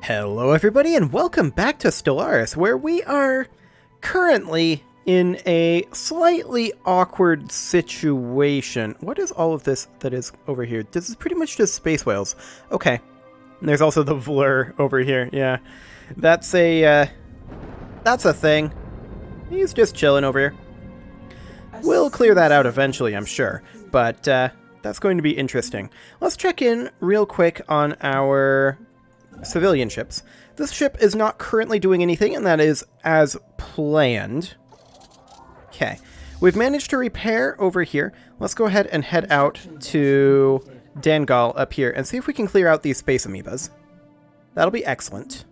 Hello everybody and welcome back to Stellaris, where we are currently in a slightly awkward situation. What is all of this that is over here? This is pretty much just space whales. Okay. And there's also the Vlur over here, yeah. That's a thing. He's just chilling over here. We'll clear that out eventually, I'm sure, but that's going to be interesting. Let's check in real quick on our civilian ships. This ship is not currently doing anything, and that is as planned. Okay, we've managed to repair over here. Let's go ahead and head out to Dangal up here and see if we can clear out these space amoebas. That'll be excellent.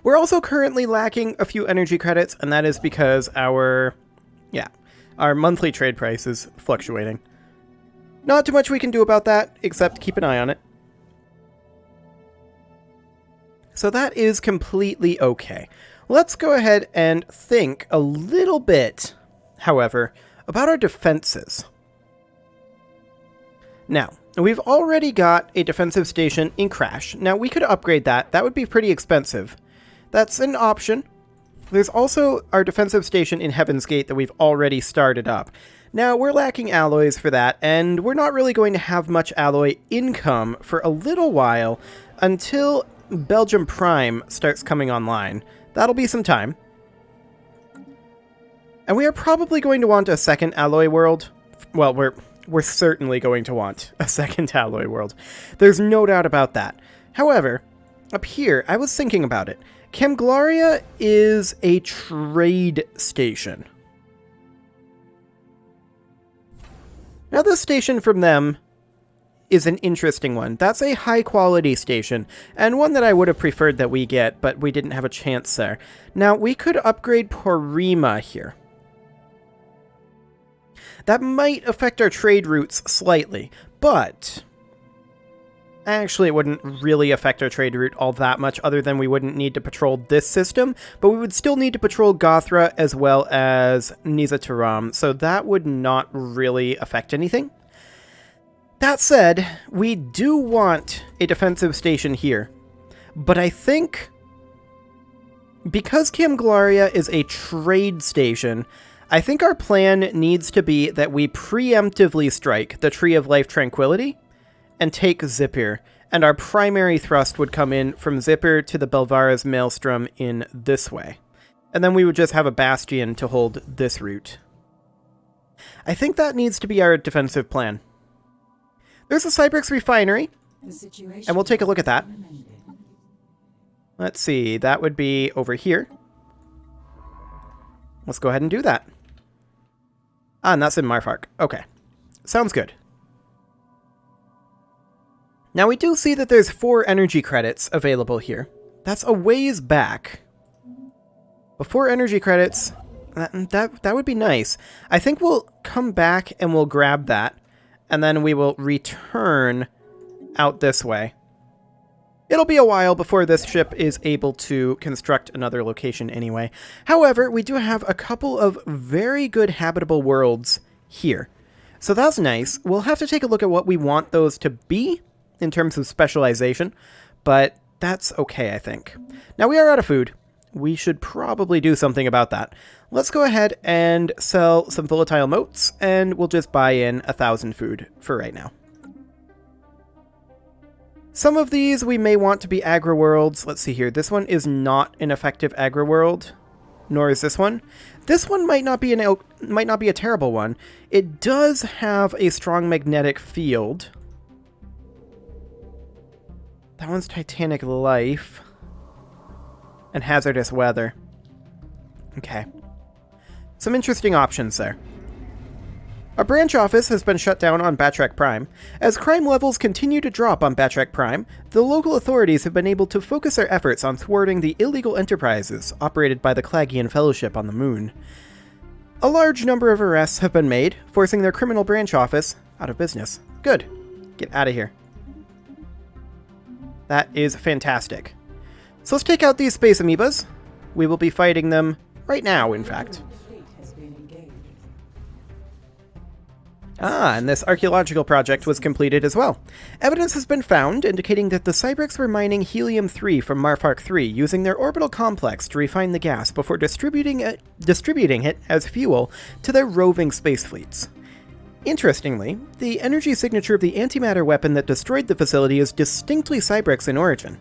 We're also currently lacking a few energy credits, and that is because our monthly trade price is fluctuating. Not too much we can do about that, except keep an eye on it. So that is completely okay. Let's go ahead and think a little bit, however, about our defenses. Now, we've already got a defensive station in Crash. Now, we could upgrade that. That would be pretty expensive. That's an option. There's also our defensive station in Heaven's Gate that we've already started up. Now, we're lacking alloys for that, and we're not really going to have much alloy income for a little while until Belgium Prime starts coming online. That'll be some time. And we are probably going to want a second alloy world. Well, we're certainly going to want a second alloy world. There's no doubt about that. However, up here, I was thinking about it. Camglaria is a trade station. Now, this station from them is an interesting one. That's a high-quality station, and one that I would have preferred that we get, but we didn't have a chance there. Now, we could upgrade Porima here. That might affect our trade routes slightly, but actually, it wouldn't really affect our trade route all that much, other than we wouldn't need to patrol this system, but we would still need to patrol Gothra as well as Nizataram, so that would not really affect anything. That said, we do want a defensive station here, but I think because Camglaria is a trade station, I think our plan needs to be that we preemptively strike the Tree of Life Tranquility and take Zipir, and our primary thrust would come in from Zipir to the Belvara's Maelstrom in this way. And then we would just have a bastion to hold this route. I think that needs to be our defensive plan. There's a Cybrix refinery, and we'll take a look at that. Let's see, that would be over here. Let's go ahead and do that. Ah, and that's in Marfark. Okay, sounds good. Now, we do see that there's 4 energy credits available here. That's a ways back. But 4 energy credits, that would be nice. I think we'll come back and we'll grab that, and then we will return out this way. It'll be a while before this ship is able to construct another location anyway. However, we do have a couple of very good habitable worlds here. So that's nice. We'll have to take a look at what we want those to be in terms of specialization, but that's okay, I think. Now, we are out of food. We should probably do something about that. Let's go ahead and sell some volatile motes, and we'll just buy in 1,000 food for right now. Some of these we may want to be agri-worlds. Let's see here. This one is not an effective agri-world, nor is this one. This one might not be a terrible one. It does have a strong magnetic field. That one's Titanic Life. And Hazardous Weather. Okay. Some interesting options there. Our branch office has been shut down on Batrac Prime. As crime levels continue to drop on Batrac Prime, the local authorities have been able to focus their efforts on thwarting the illegal enterprises operated by the Clagian Fellowship on the Moon. A large number of arrests have been made, forcing their criminal branch office out of business. Good. Get out of here. That is fantastic. So let's take out these space amoebas. We will be fighting them right now, in fact. Ah, and this archaeological project was completed as well. Evidence has been found indicating that the Cybrics were mining helium-3 from Marfark 3 using their orbital complex to refine the gas before distributing it as fuel to their roving space fleets. Interestingly, the energy signature of the antimatter weapon that destroyed the facility is distinctly Cybrics in origin.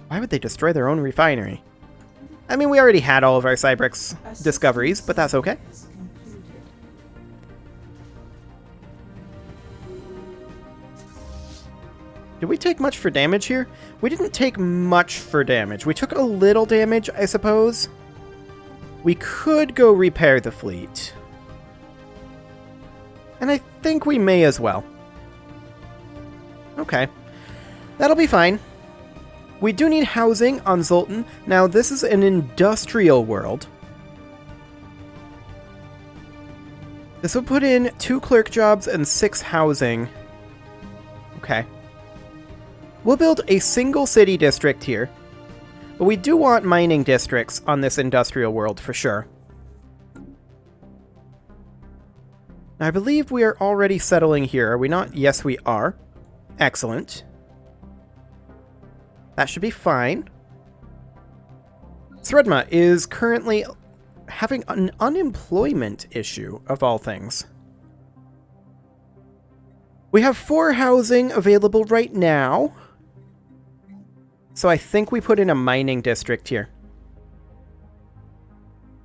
Why would they destroy their own refinery? I mean, we already had all of our Cybrics discoveries, but that's okay. Did we take much for damage here? We didn't take much for damage. We took a little damage, I suppose. We could go repair the fleet. And I think we may as well. Okay. That'll be fine. We do need housing on Zoltan. Now, this is an industrial world. This will put in 2 clerk jobs and 6 housing. Okay. We'll build a single city district here, but we do want mining districts on this industrial world for sure. Now, I believe we are already settling here, are we not? Yes, we are. Excellent. That should be fine. Sredma is currently having an unemployment issue, of all things. We have 4 housing available right now. So I think we put in a mining district here.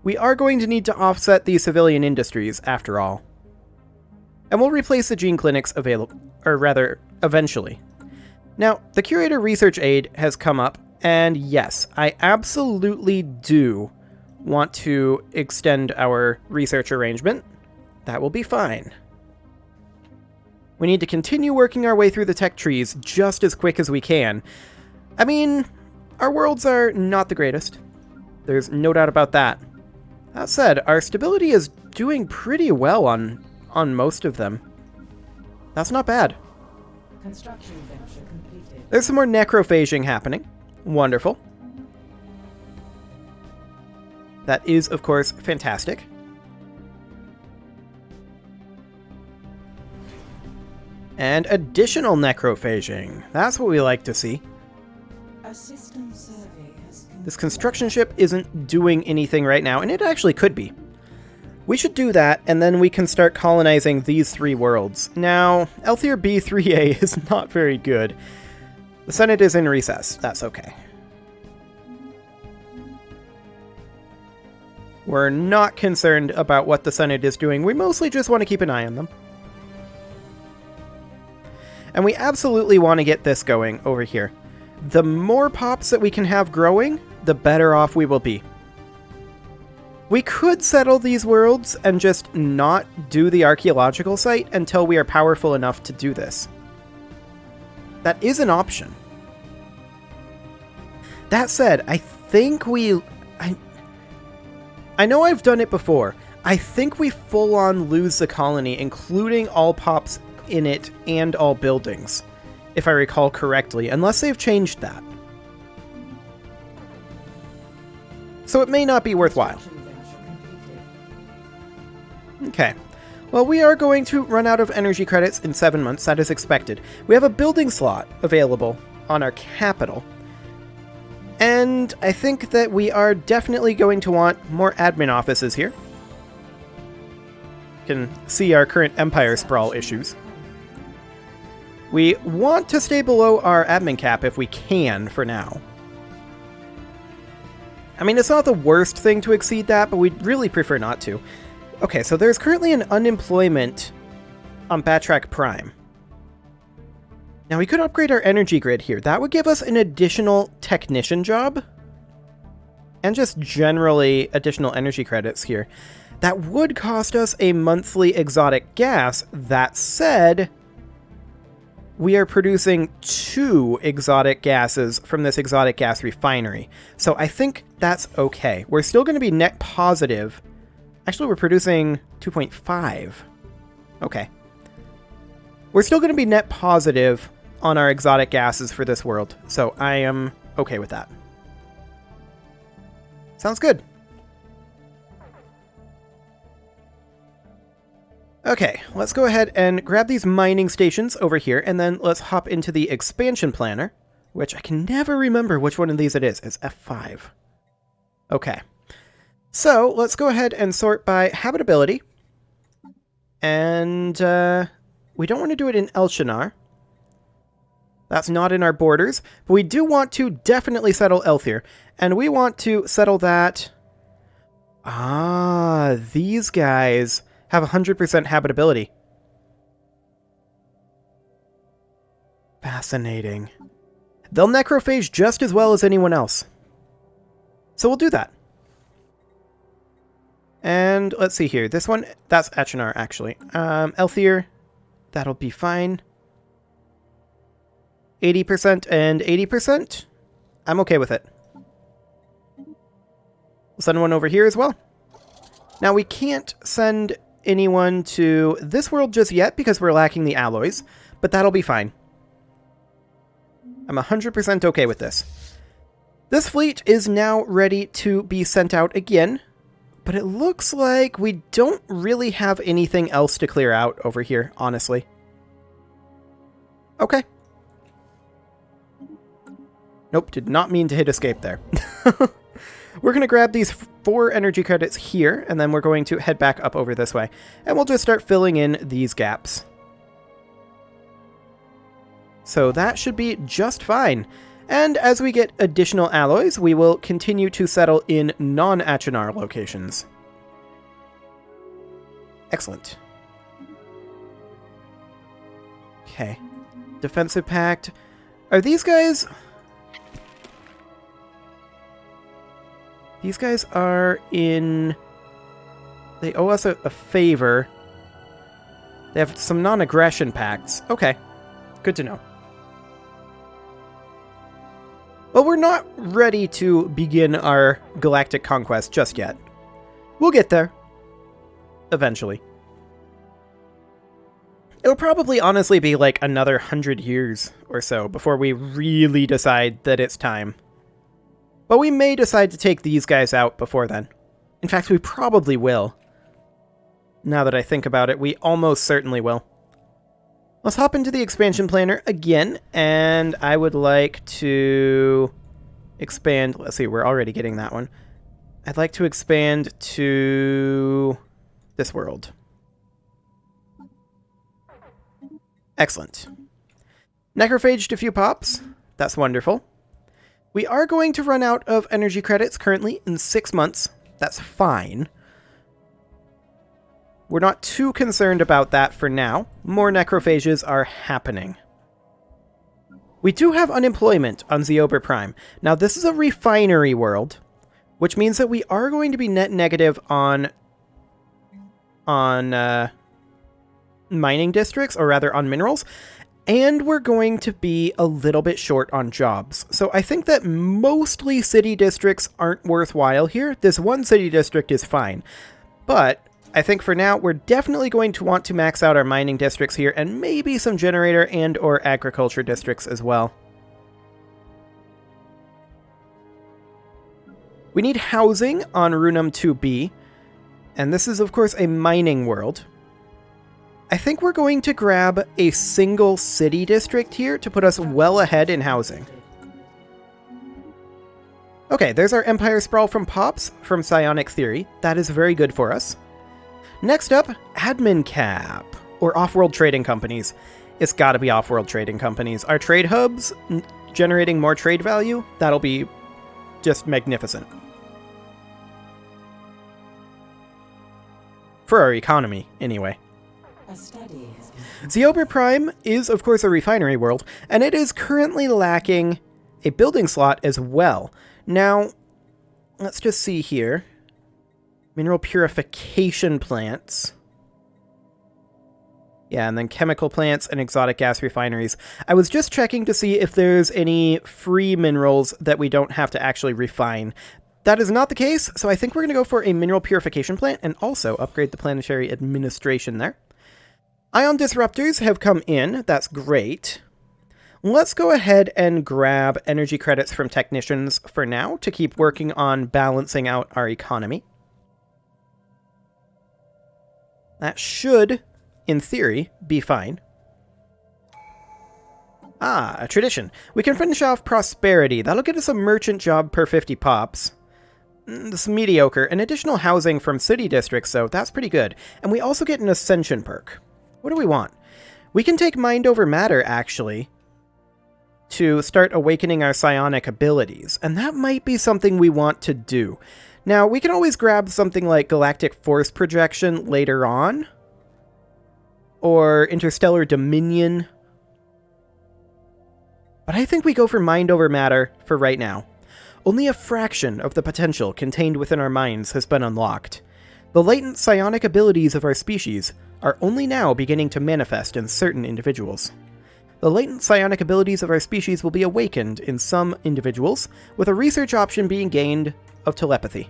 We are going to need to offset the civilian industries, after all. And we'll replace the gene clinics eventually. Now, the curator research aid has come up, and yes, I absolutely do want to extend our research arrangement. That will be fine. We need to continue working our way through the tech trees just as quick as we can. I mean, our worlds are not the greatest. There's no doubt about that. That said, our stability is doing pretty well on most of them. That's not bad. Construction venture completed. There's some more necrophaging happening. Wonderful. That is, of course, fantastic. And additional necrophaging. That's what we like to see. A system survey has This construction ship isn't doing anything right now, and it actually could be. We should do that, and then we can start colonizing these 3 worlds. Now, Elthier B3A is not very good. The Senate is in recess. That's okay. We're not concerned about what the Senate is doing. We mostly just want to keep an eye on them. And we absolutely want to get this going over here. The more pops that we can have growing, the better off we will be. We could settle these worlds and just not do the archaeological site until we are powerful enough to do this. That is an option. That said, I think I know I've done it before. I think we full-on lose the colony, including all pops in it and all buildings, if I recall correctly, unless they've changed that. So it may not be worthwhile. Okay. Well, we are going to run out of energy credits in 7 months, that is expected. We have a building slot available on our capital. And I think that we are definitely going to want more admin offices here. You can see our current Empire Sprawl issues. We want to stay below our admin cap if we can for now. I mean, it's not the worst thing to exceed that, but we'd really prefer not to. Okay, so there's currently an unemployment on Batrack Prime. Now, we could upgrade our energy grid here. That would give us an additional technician job. And just generally additional energy credits here. That would cost us a monthly exotic gas. That said, we are producing 2 exotic gases from this exotic gas refinery. So I think that's okay. We're still going to be net positive. Actually, we're producing 2.5. Okay. We're still going to be net positive on our exotic gases for this world, so I am okay with that. Sounds good. Okay, let's go ahead and grab these mining stations over here, and then let's hop into the expansion planner, which I can never remember which one of these it is. It's F5. Okay. So, let's go ahead and sort by habitability. And, we don't want to do it in Elshanar. That's not in our borders, but we do want to definitely settle Elthir. And we want to settle that... Ah, these guys have 100% habitability. Fascinating. They'll necrophage just as well as anyone else. So we'll do that. And let's see here. This one, that's Achenar, actually. Elthir, that'll be fine. 80% and 80%. I'm okay with it. We'll send one over here as well. Now, we can't send anyone to this world just yet because we're lacking the alloys, but that'll be fine. I'm 100% okay with this. This fleet is now ready to be sent out again, but it looks like we don't really have anything else to clear out over here, honestly. Okay. Nope, did not mean to hit escape there. We're going to grab these 4 energy credits here, and then we're going to head back up over this way. And we'll just start filling in these gaps. So that should be just fine. And as we get additional alloys, we will continue to settle in non-Achenar locations. Excellent. Okay. Defensive Pact. Are these guys... These guys are in... They owe us a favor. They have some non-aggression pacts. Okay. Good to know. Well, we're not ready to begin our galactic conquest just yet. We'll get there. Eventually. It'll probably honestly be like another 100 years or so before we really decide that it's time. But we may decide to take these guys out before then. In fact, we probably will. Now that I think about it, we almost certainly will. Let's hop into the expansion planner again, and I would like to expand... Let's see, we're already getting that one. I'd like to expand to this world. Excellent. Necrophaged a few pops. That's wonderful. We are going to run out of energy credits currently in 6 months. That's fine. We're not too concerned about that for now. More necrophages are happening. We do have unemployment on Zeober Prime. Now, this is a refinery world, which means that we are going to be net negative on mining districts, or rather on minerals. And we're going to be a little bit short on jobs. So I think that mostly city districts aren't worthwhile here. This one city district is fine. But I think for now, we're definitely going to want to max out our mining districts here, and maybe some generator and or agriculture districts as well. We need housing on Runum 2B. And this is, of course, a mining world. I think we're going to grab a single city district here to put us well ahead in housing. Okay, there's our Empire Sprawl from Pops from Psionic Theory. That is very good for us. Next up, Admin Cap, or Off-World Trading Companies. It's gotta be Off-World Trading Companies. Our trade hubs generating more trade value, that'll be just magnificent. For our economy, anyway. Zeober Prime is, of course, a refinery world, and it is currently lacking a building slot as well. Now, let's just see here. Mineral purification plants. Yeah, and then chemical plants and exotic gas refineries. I was just checking to see if there's any free minerals that we don't have to actually refine. That is not the case, so I think we're going to go for a mineral purification plant and also upgrade the planetary administration there. Ion disruptors have come in. That's great. Let's go ahead and grab energy credits from technicians for now to keep working on balancing out our economy. That should in theory, be fine. Ah, a tradition. We can finish off prosperity. That'll get us a merchant job per 50 pops. This is mediocre. An additional housing from city districts, so that's pretty good. And we also get an ascension perk. What do we want? We can take mind over matter, actually, to start awakening our psionic abilities. And that might be something we want to do. Now, we can always grab something like galactic force projection later on. Or interstellar dominion. But I think we go for mind over matter for right now. Only a fraction of the potential contained within our minds has been unlocked. The latent psionic abilities of our species are only now beginning to manifest in certain individuals. The latent psionic abilities of our species will be awakened in some individuals, with a research option being gained of telepathy.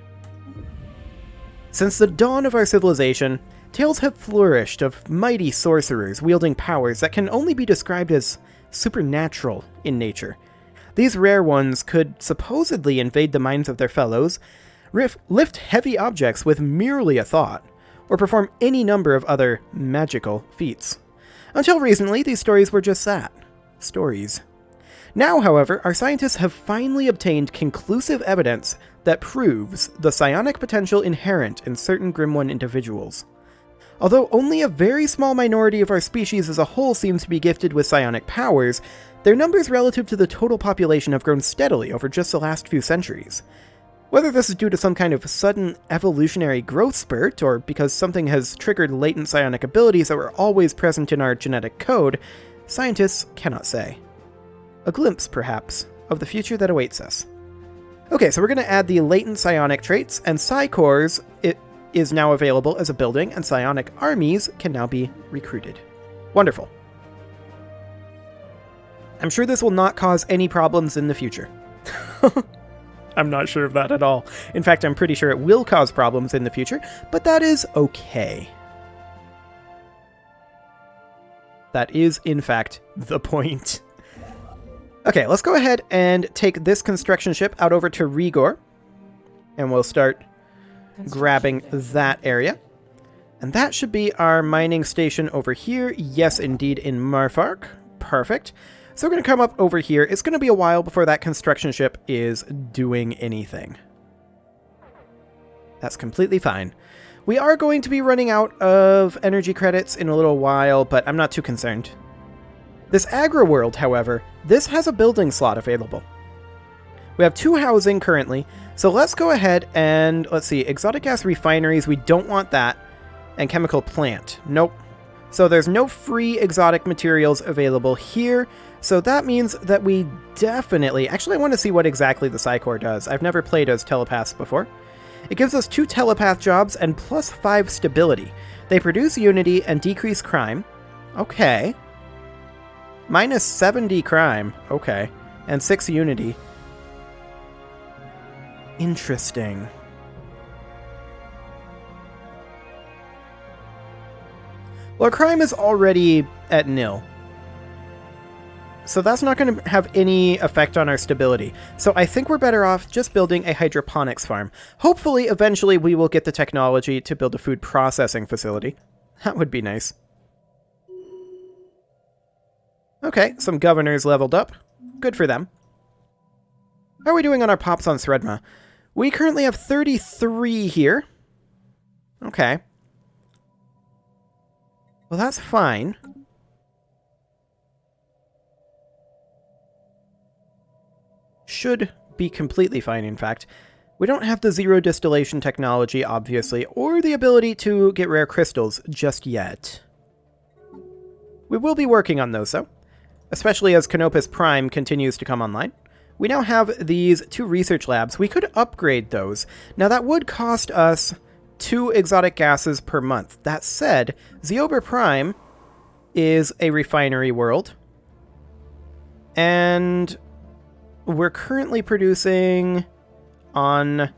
Since the dawn of our civilization, tales have flourished of mighty sorcerers wielding powers that can only be described as supernatural in nature. These rare ones could supposedly invade the minds of their fellows, lift heavy objects with merely a thought, or perform any number of other magical feats. Until recently, these stories were just that, stories. Now, however, our scientists have finally obtained conclusive evidence that proves the psionic potential inherent in certain Grimoire individuals. Although only a very small minority of our species as a whole seems to be gifted with psionic powers, their numbers relative to the total population have grown steadily over just the last few centuries. Whether this is due to some kind of sudden evolutionary growth spurt, or because something has triggered latent psionic abilities that were always present in our genetic code, scientists cannot say. A glimpse, perhaps, of the future that awaits us. Okay, so we're going to add the latent psionic traits, and Psi-Cores is now available as a building, and psionic armies can now be recruited. Wonderful. I'm sure this will not cause any problems in the future. I'm not sure of that at all. In fact, I'm pretty sure it will cause problems in the future, but that is okay. That is, in fact, the point. Okay, let's go ahead and take this construction ship out over to Rigor, and we'll start grabbing that area. And that should be our mining station over here. Yes, indeed, in Marfark. Perfect. So we're going to come up over here. It's going to be a while before that construction ship is doing anything. That's completely fine. We are going to be running out of energy credits in a little while, but I'm not too concerned. This agro world, however, this has a building slot available. We have 2 housing currently, so let's go ahead and, let's see, exotic gas refineries, we don't want that, and chemical plant, nope. So there's no free exotic materials available here, so that means that we definitely, actually I want to see what exactly the Psi-Core does. I've never played as telepaths before. It gives us 2 telepath jobs and plus 5 stability. They produce unity and decrease crime. Okay. Minus 70 crime. Okay. And 6 unity. Interesting. Well, crime is already at nil. So that's not going to have any effect on our stability. So I think we're better off just building a hydroponics farm. Hopefully, eventually, we will get the technology to build a food processing facility. That would be nice. Okay, some governors leveled up. Good for them. How are we doing on our pops on Thredma? We currently have 33 here. Okay. Well, that's fine. Should be completely fine, in fact. We don't have the zero distillation technology, obviously, or the ability to get rare crystals just yet. We will be working on those, though, especially as Canopus Prime continues to come online. We now have these 2 research labs. We could upgrade those. Now, that would cost us 2 exotic gases per month. That said, Zeober Prime is a refinery world, and we're currently producing on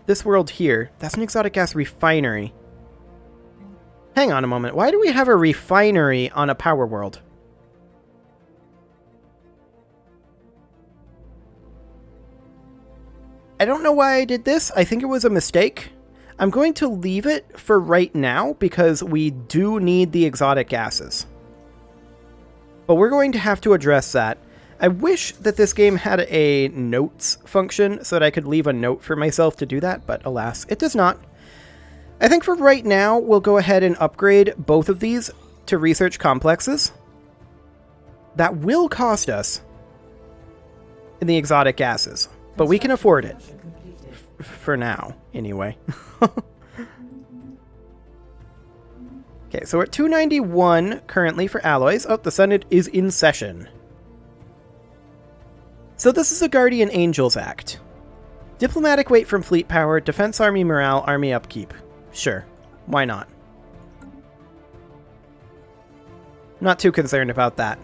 this world here. That's an exotic gas refinery. Hang on a moment. Why do we have a refinery on a power world? I don't know why I did this. I think it was a mistake. I'm going to leave it for right now because we do need the exotic gases. But we're going to have to address that. I wish that this game had a notes function so that I could leave a note for myself to do that, but alas, it does not. I think for right now, we'll go ahead and upgrade both of these to research complexes. That will cost us in the exotic gases, but we can afford it. For now, anyway. Okay, so we're at 291 currently for alloys. Oh, the Senate is in session. So this is a Guardian Angels Act. Diplomatic weight from fleet power, defense army morale, army upkeep. Sure, why not? Not too concerned about that.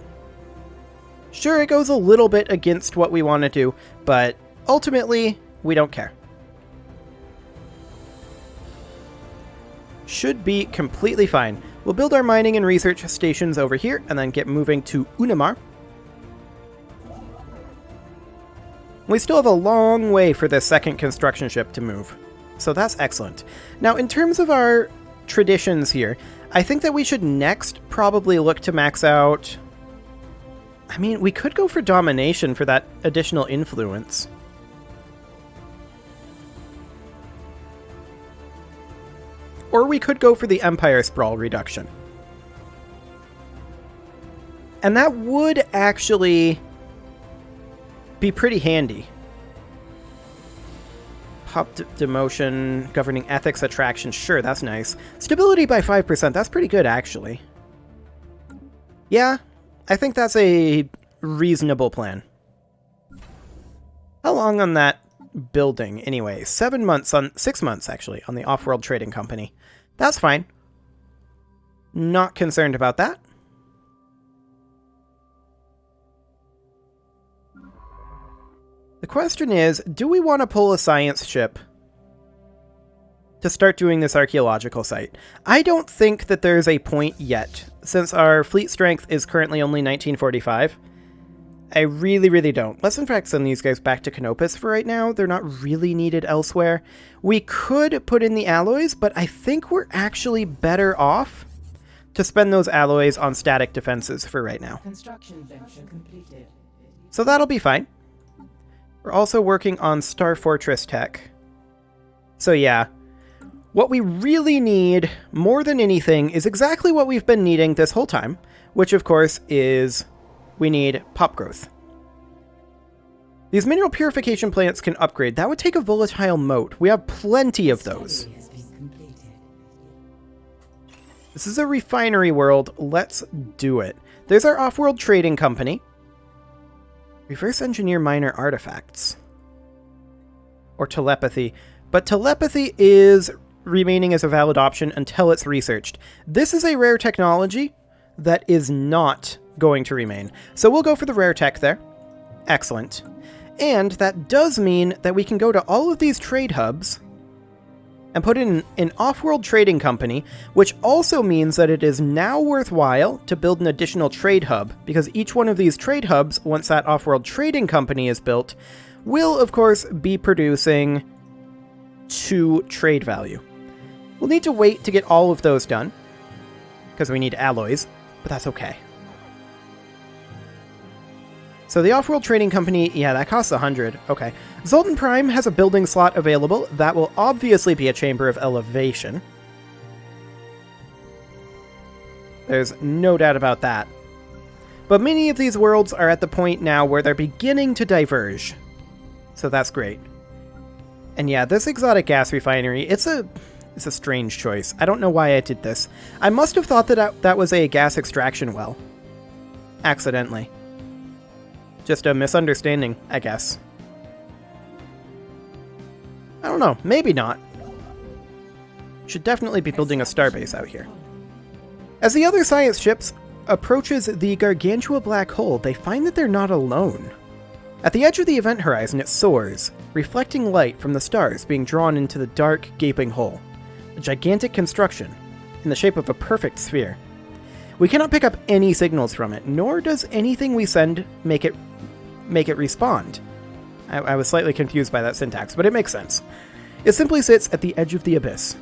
Sure, it goes a little bit against what we want to do, but ultimately, we don't care. Should be completely fine. We'll build our mining and research stations over here, and then get moving to Unimar. We still have a long way for this second construction ship to move, so that's excellent. Now, in terms of our traditions here, I think that we should next probably look to max out... I mean, we could go for domination for that additional influence. Or we could go for the Empire Sprawl reduction. And that would actually be pretty handy. Pop demotion, governing ethics, attraction. Sure, that's nice. Stability by 5%. That's pretty good, actually. Yeah, I think that's a reasonable plan. How long on that building, anyway? 7 months on... 6 months, actually, on the Off-World Trading Company. That's fine. Not concerned about that. The question is, do we want to pull a science ship to start doing this archaeological site? I don't think that there's a point yet, since our fleet strength is currently only 1945. I really, really don't. Let's in fact send these guys back to Canopus for right now. They're not really needed elsewhere. We could put in the alloys, but I think we're actually better off to spend those alloys on static defenses for right now. Construction venture completed. So that'll be fine. We're also working on Star Fortress tech. So yeah, what we really need more than anything is exactly what we've been needing this whole time, which of course is we need pop growth. These mineral purification plants can upgrade. That would take a volatile moat. We have plenty of those. This is a refinery world. Let's do it. There's our off-world trading company. Reverse engineer minor artifacts. Or telepathy. But telepathy is remaining as a valid option until it's researched. This is a rare technology that is not going to remain. So we'll go for the rare tech there. Excellent. And that does mean that we can go to all of these trade hubs and put in an off-world trading company, which also means that it is now worthwhile to build an additional trade hub, because each one of these trade hubs, once that off-world trading company is built, will of course be producing 2 trade value. We'll need to wait to get all of those done, because we need alloys, but that's okay. So the off-world trading company, yeah, that costs 100. Okay. Zoltan Prime has a building slot available. That will obviously be a chamber of elevation. There's no doubt about that. But many of these worlds are at the point now where they're beginning to diverge. So that's great. And yeah, this exotic gas refinery, it's a strange choice. I don't know why I did this. I must have thought that that was a gas extraction well. Accidentally. Just a misunderstanding, I guess. I don't know, maybe not. Should definitely be building a starbase out here. As the other science ships approaches the Gargantua black hole, they find that they're not alone. At the edge of the event horizon, it soars, reflecting light from the stars being drawn into the dark, gaping hole. A gigantic construction, in the shape of a perfect sphere. We cannot pick up any signals from it, nor does anything we send make it respond. I was slightly confused by that syntax, but it makes sense. It simply sits at the edge of the abyss,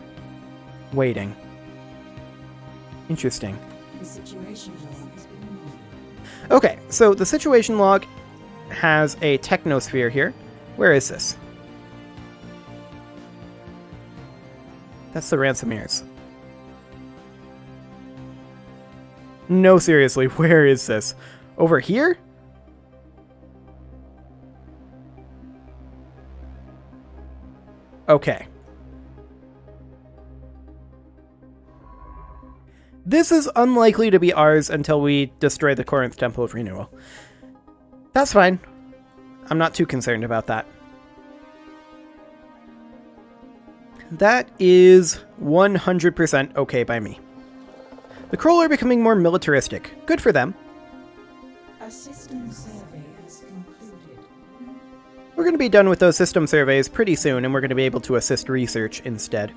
waiting. Interesting. The situation log has been removed. Okay, so the situation log has a technosphere here. Where is this? That's the ransomers. No, seriously, where is this? Over here? Okay. This is unlikely to be ours until we destroy the Corinth Temple of Renewal. That's fine. I'm not too concerned about that. That is 100% okay by me. The Kroll are becoming more militaristic. Good for them. A system survey has concluded. We're going to be done with those system surveys pretty soon, and we're going to be able to assist research instead.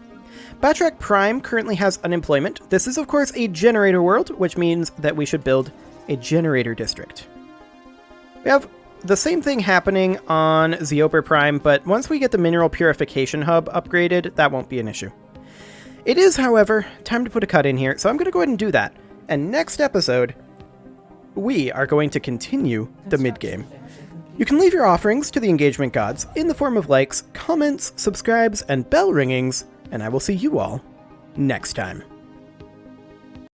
Batrac Prime currently has unemployment. This is, of course, a generator world, which means that we should build a generator district. We have the same thing happening on Zeoper Prime, but once we get the mineral purification hub upgraded, that won't be an issue. It is, however, time to put a cut in here, so I'm going to go ahead and do that. And next episode, we are going to continue the mid-game. You can leave your offerings to the engagement gods in the form of likes, comments, subscribes, and bell ringings, and I will see you all next time.